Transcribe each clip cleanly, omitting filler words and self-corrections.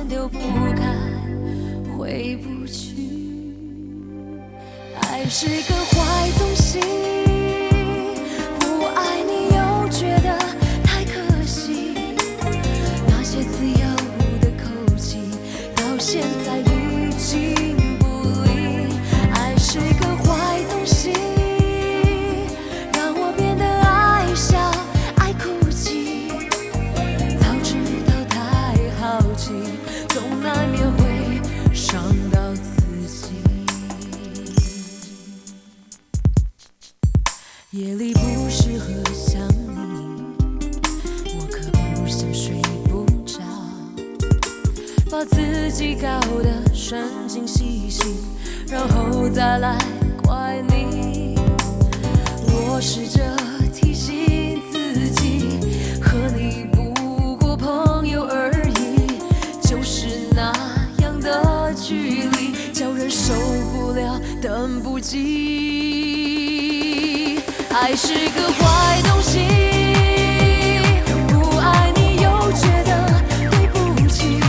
远丢不开，回不去。爱是个坏东西，不爱你又觉得太可惜，那些自由的口气到现在已经不离。爱是个坏东西，让我变得爱笑爱哭泣，早知道太好奇，总难免会伤到自己。夜里不适合想你，我可不想睡不着，把自己搞得神经兮兮，然后再来怪你。我试着提醒自己，和你不过朋友而已，就是那样的距离，叫人受不了，等不及。爱是个坏东西，不爱你又觉得对不起，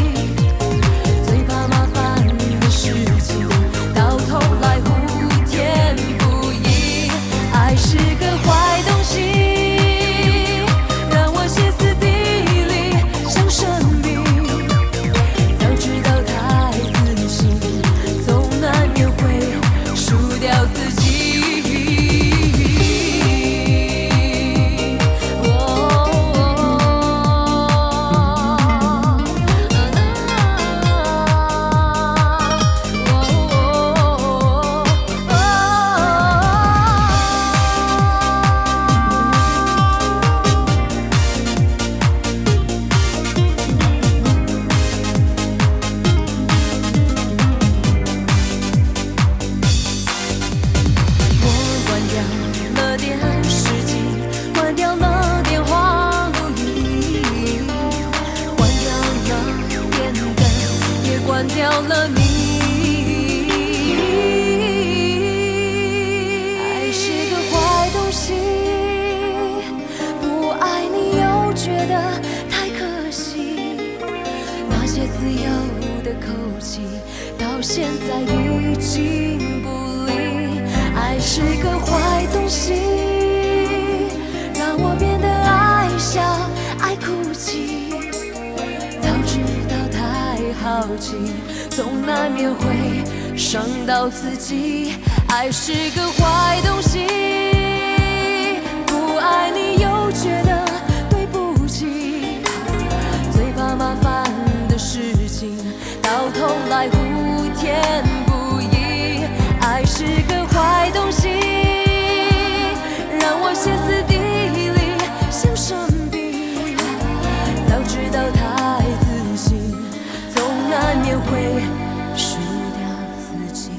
最怕麻烦的事情到头来呼天不应。爱是个坏东西，让我歇斯底里，想生病，早知道太自信，总难免会输掉自己。关掉了你，爱是个坏东西，不爱你又觉得太可惜，那些自由的口气到现在已经不离。爱是个坏东西，让我变得爱笑爱哭泣，早知道太好奇，总难免会伤到自己。爱是个坏东西，不爱你又觉得对不起，最怕麻烦的事情到头来呼天不应。爱是个坏东西，让我歇斯底里，想生病，早知道太自信，总难免会输掉自己。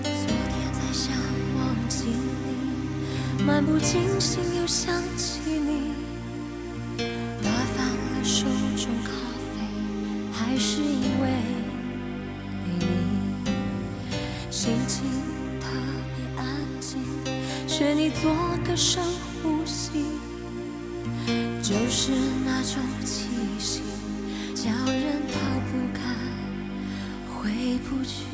昨天在想忘记你，漫不经心又想起你，打翻了手中咖啡，还是因为你，心情特别安静，学你做个深呼吸，就是那种气息，叫人逃不开，回不去。